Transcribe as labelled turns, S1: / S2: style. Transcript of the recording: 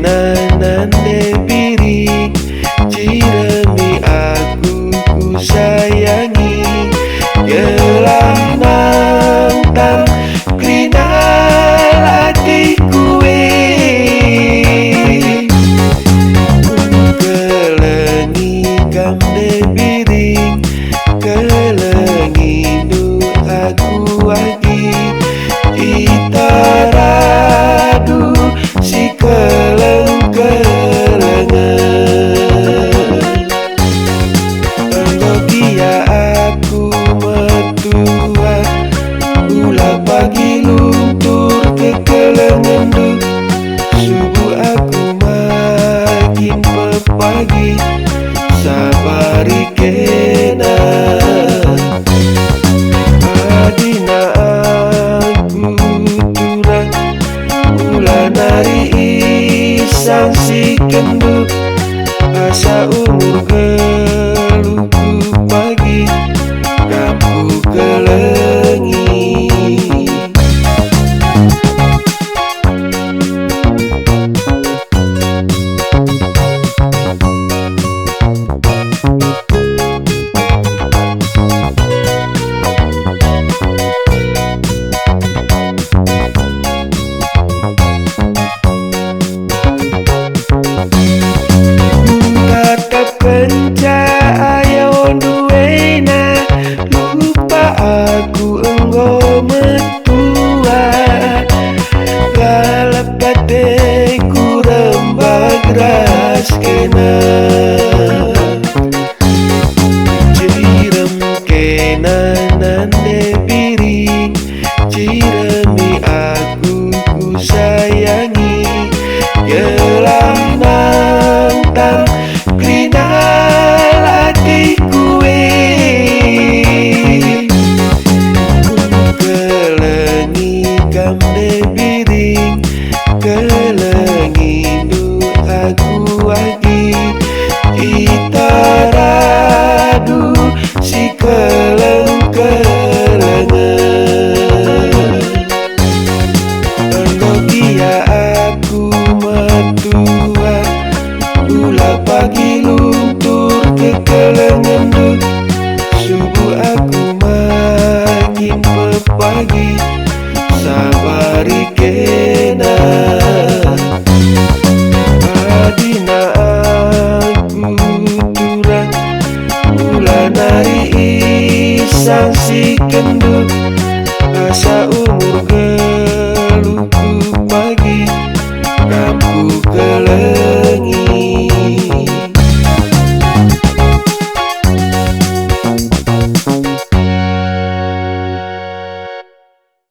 S1: kenanan biring ciremi aku ku sayangi gelang nantang krinal ati kue kelengi kamde biring kelengi nu aku lagi kita radu si Logia aku metua ulah pagi luntur ke kelengendu subuh aku makin pepagi sabari kena adina aku turang ulah nari isang si kendu asa umur geluku pagi kamu kelengi pencahaya duwena lupa aku enggo metua galapate ku rembag ras kena cirem kena nande biring ciremi aku ku sayangi gelang nantang krinal ati kue kelengi kamde biring kelengi nu aku lagi kita radu si Logia aku metua ulah pagi luntur ke kelengendu subuh aku makin pepagi sabari kena